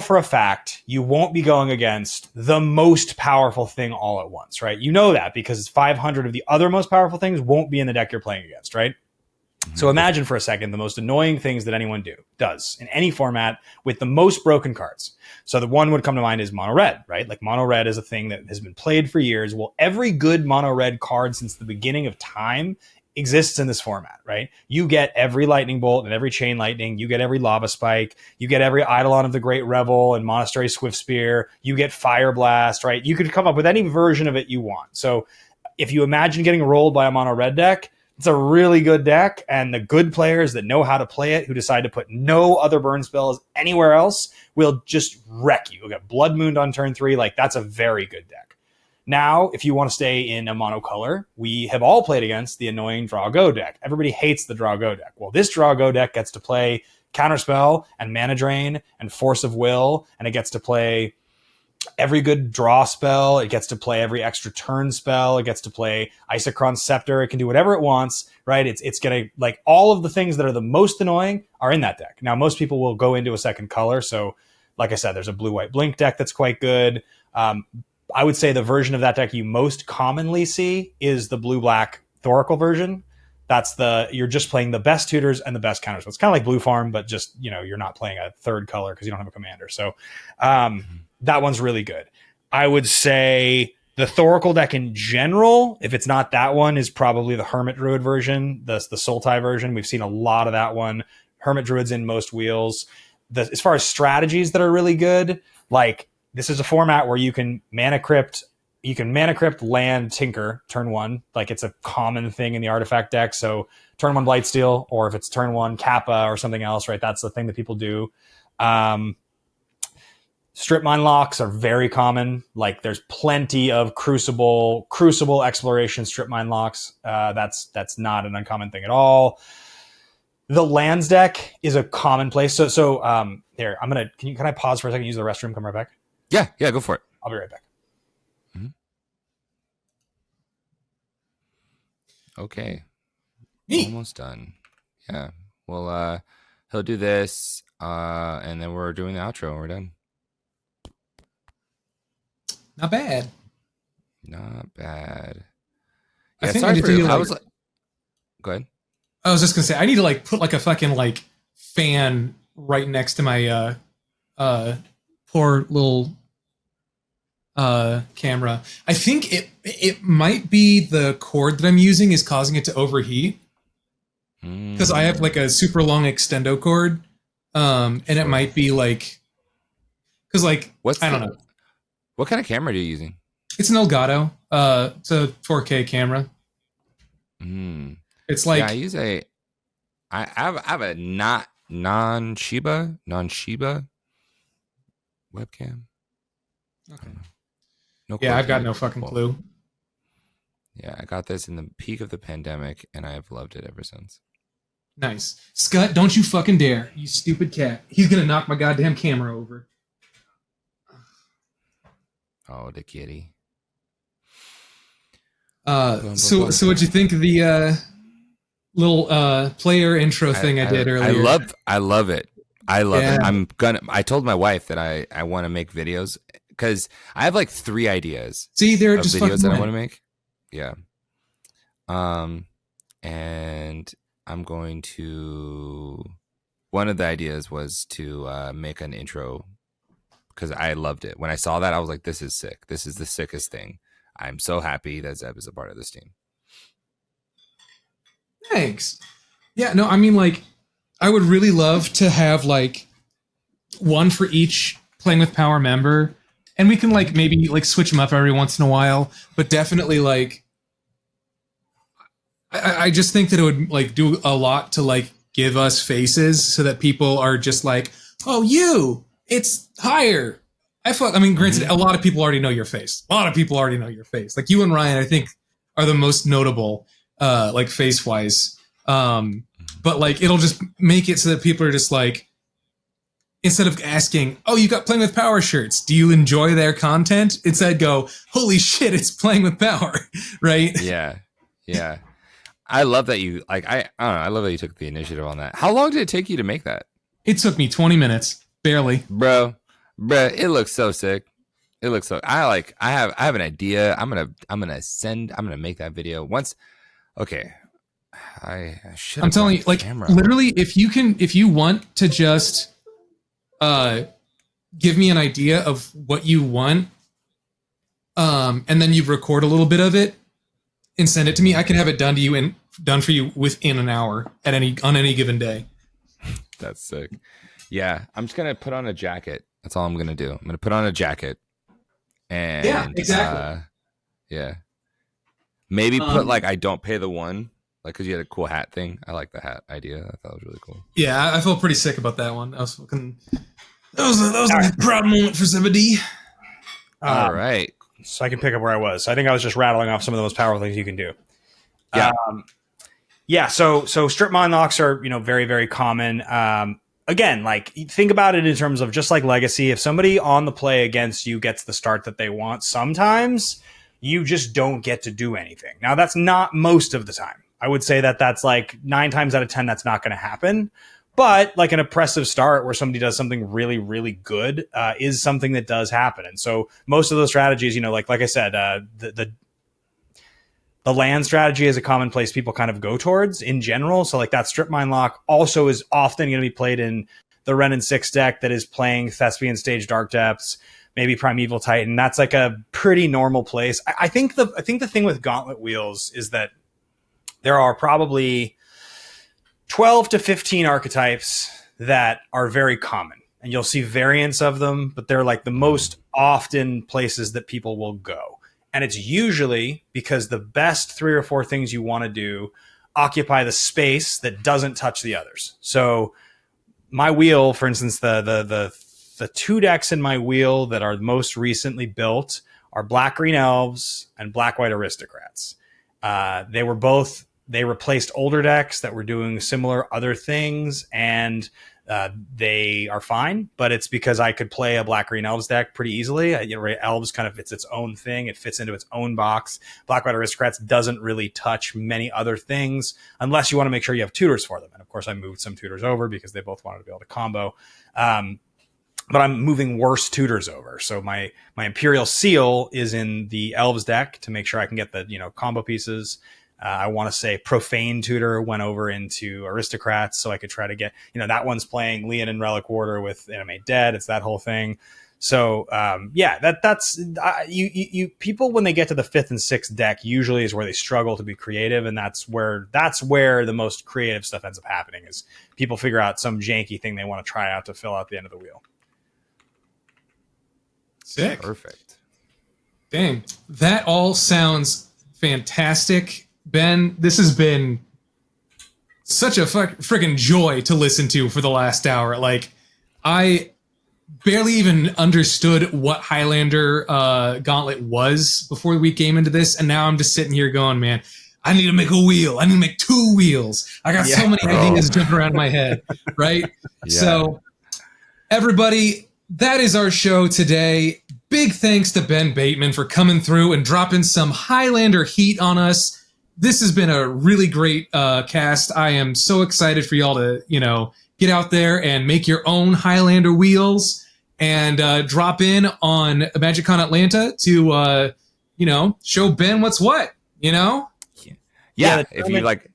for a fact you won't be going against the most powerful thing all at once, right? You know that because 500 of the other most powerful things won't be in the deck you're playing against, right? Mm-hmm. So imagine for a second the most annoying things that anyone does in any format with the most broken cards. So the one would come to mind is mono red, right? Like mono red is a thing that has been played for years. Well, every good mono red card since the beginning of time exists in this format, right? You get every lightning bolt and every chain lightning. You get every lava spike. You get every Eidolon of the Great Revel and Monastery Swift Spear. You get Fire Blast, right? You could come up with any version of it you want. So if you imagine getting rolled by a mono red deck, It's a really good deck, and the good players that know how to play it, who decide to put no other burn spells anywhere else, will just wreck you. You'll get Blood Mooned on turn 3. Like, that's a very good deck. Now, if you want to stay in a monocolor, we have all played against the annoying Draw Go deck. Everybody hates the Draw Go deck. Well, this Draw Go deck gets to play Counterspell and Mana Drain and Force of Will, and it gets to play every good draw spell. It gets to play every extra turn spell. It gets to play Isochron Scepter. It can do whatever it wants, right? It's going to, like, all of the things that are the most annoying are in that deck. Now, most people will go into a second color. So, like I said, there's a blue-white blink deck that's quite good. I would say the version of that deck you most commonly see is the blue-black Thoracle version. That's you're just playing the best tutors and the best counters. So it's kind of like Blue Farm, but just, you're not playing a third color because you don't have a commander. So, that one's really good. I would say the Thoracle deck in general, if it's not that one, is probably the Hermit Druid version, the Sultai version. We've seen a lot of that one. Hermit Druid's in most wheels. As far as strategies that are really good, like, this is a format where you can Mana Crypt, land, Tinker, turn 1. Like, it's a common thing in the artifact deck. So turn 1 Blightsteel, or if it's turn 1 Kappa or something else, right? That's the thing that people do. Strip Mine locks are very common. Like, there's plenty of Crucible exploration Strip Mine locks. That's not an uncommon thing at all. The lands deck is a commonplace. So here, can I pause for a second, use the restroom, come right back? Yeah, go for it. I'll be right back. Mm-hmm. Okay. Almost done. Yeah. Well, he'll do this, and then we're doing the outro and we're done. Not bad. Not bad. I Yeah, think sorry I for need to I was like, go ahead. I was just gonna say I need to, like, put, like, a fucking, like, fan right next to my poor little camera. I think it might be the cord that I'm using is causing it to overheat, because I have, like, a super long extendo cord, and it might be, like, because, like, I don't know. What kind of camera are you using? It's an Elgato. It's a 4K camera. It's like, I have a non-Shiba webcam. Okay. No, I've got no fucking clue. Yeah, I got this in the peak of the pandemic, and I have loved it ever since. Nice. Scott, don't you fucking dare, you stupid cat. He's gonna knock my goddamn camera over. Oh, the kitty. So what'd you think of the little player intro thing I did earlier? I love it. I told my wife that I want to make videos because I have like 3 ideas. See, they're of just videos that I fun. want to make. Yeah. And I'm going to. One of the ideas was to make an intro because I loved it. When I saw that, I was like, "This is sick. This is the sickest thing." I'm so happy that Zeb is a part of this team. Thanks. Yeah, no, I mean, like, I would really love to have, like, one for each Playing with Power member, and we can, like, maybe, like, switch them up every once in a while, but definitely, like, I just think that it would, like, do a lot to, like, give us faces so that people are just like, oh, it's higher. I mean, granted, a lot of people already know your face. Like, you and Ryan, I think, are the most notable, like, face-wise. But, like, it'll just make it so that people are just like, instead of asking, oh, you got Playing with Power shirts, do you enjoy their content? Instead go, holy shit, it's Playing with Power, right? Yeah. I love that you, like, I don't know, I love that you took the initiative on that. How long did it take you to make that? It took me 20 minutes, barely. Bro, it looks so sick. It looks so. I have an idea. I'm gonna make that video once. Okay, I should. I'm telling you, like, literally, if you want to just, give me an idea of what you want, and then you record a little bit of it and send it to me, I can have it done for you within an hour on any given day. That's sick. Yeah, I'm just gonna put on a jacket. That's all I'm gonna do. I'm gonna put on a jacket. And yeah, exactly. Yeah. Maybe put like I don't pay the one Like, because you had a cool hat thing. I like the hat idea. I thought it was really cool. Yeah, I felt pretty sick about that one. That was a proud moment for Zebedee. All right. So I can pick up where I was. I think I was just rattling off some of the most powerful things you can do. Yeah. So strip mine locks are, very, very common. Again, like, think about it in terms of just like Legacy. If somebody on the play against you gets the start that they want, sometimes you just don't get to do anything. Now, that's not most of the time. I would say that that's like 9 times out of 10, that's not going to happen. But like an oppressive start where somebody does something really, really good is something that does happen. And so most of those strategies, like I said, the land strategy is a common place people kind of go towards in general. So like that strip mine lock also is often going to be played in the Ren and 6 deck that is playing Thespian Stage Dark Depths, maybe Primeval Titan. That's like a pretty normal place. I think the thing with Gauntlet wheels is that there are probably 12 to 15 archetypes that are very common, and you'll see variants of them, but they're like the most often places that people will go. And it's usually because the best 3 or 4 things you want to do occupy the space that doesn't touch the others. So my wheel, for instance, the 2 decks in my wheel that are most recently built are Black Green Elves and Black White Aristocrats. They replaced older decks that were doing similar other things, and they are fine, but it's because I could play a Black Green Elves deck pretty easily. Elves kind of, it's its own thing. It fits into its own box. Black White Aristocrats doesn't really touch many other things unless you want to make sure you have tutors for them. And of course, I moved some tutors over because they both wanted to be able to combo. But I'm moving worse tutors over. So my Imperial Seal is in the Elves deck to make sure I can get the combo pieces. I want to say Profane Tutor went over into Aristocrats, so I could try to get, that one's playing Leon and Relic Warder with Animate Dead. It's that whole thing. So that's you people when they get to the 5th and 6th deck usually is where they struggle to be creative, and that's where the most creative stuff ends up happening. Is people figure out some janky thing they want to try out to fill out the end of the wheel. Sick. Perfect. Dang, that all sounds fantastic. Ben, this has been such a freaking joy to listen to for the last hour. Like, I barely even understood what Highlander Gauntlet was before we came into this, and now I'm just sitting here going, man, I need to make a wheel. I need to make 2 wheels. I got so many ideas jumping around in my head, right? Yeah. So, everybody, that is our show today. Big thanks to Ben Bateman for coming through and dropping some Highlander heat on us. This has been a really great cast. I am so excited for y'all to, get out there and make your own Highlander wheels and drop in on MagicCon Atlanta to, show Ben what's what, Yeah, if you like.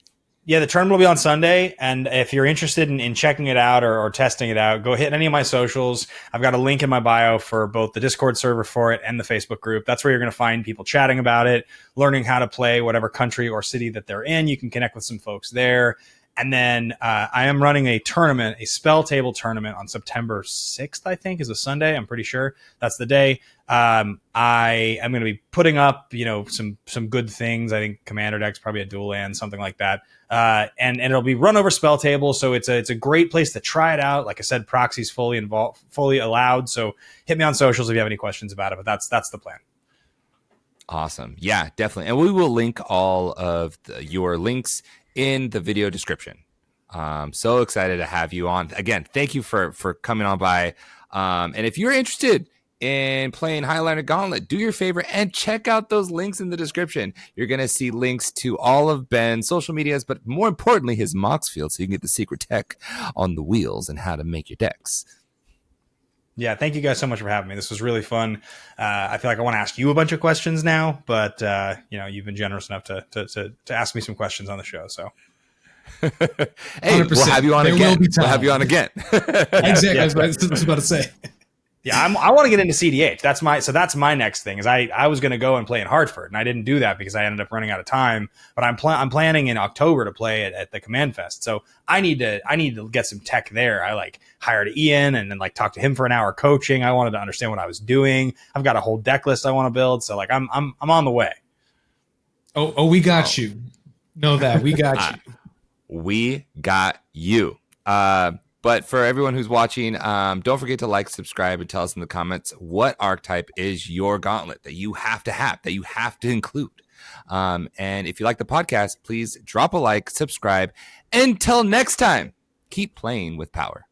Yeah, the tournament will be on Sunday, and if you're interested in checking it out or testing it out, go hit any of my socials. I've got a link in my bio for both the Discord server for it and the Facebook group. That's where you're going to find people chatting about it, learning how to play whatever country or city that they're in. You can connect with some folks there. And then I am running a tournament, a spell table tournament on September 6th, I think, is a Sunday. I'm pretty sure that's the day. I am going to be putting up, some good things. I think Commander deck's probably a dual land, something like that. And it'll be run over spell table. So it's a great place to try it out. Like I said, proxy's fully allowed. So hit me on socials if you have any questions about it, but that's the plan. Awesome. Yeah, definitely. And we will link all of your links in the video description. So excited to have you on. Again, thank you for coming on by. And if you're interested in playing Highlander Gauntlet, do your favor and check out those links in the description. You're going to see links to all of Ben's social medias, but more importantly, his Mox field, so you can get the secret tech on the wheels and how to make your decks. Yeah, thank you guys so much for having me. This was really fun. I feel like I want to ask you a bunch of questions now, but you've been generous enough to ask me some questions on the show. So, hey, 100%. We'll have you on again. We'll have you on again. Exactly. Yeah. I was about to say. Yeah, I want to get into cedh. That's my next thing. Is I was going to go and play in Hartford, and I didn't do that because I ended up running out of time. But I'm planning in October to play at the Command Fest. So I need to get some tech there. I hired Ian and then talked to him for an hour coaching. I wanted to understand what I was doing. I've got a whole deck list I want to build. So I'm on the way. Oh, we got you. Know that we got you. We got you. But for everyone who's watching, don't forget to like, subscribe, and tell us in the comments what archetype is your gauntlet that you have, that you have to include. And if you like the podcast, please drop a like, subscribe. Until next time, keep playing with power.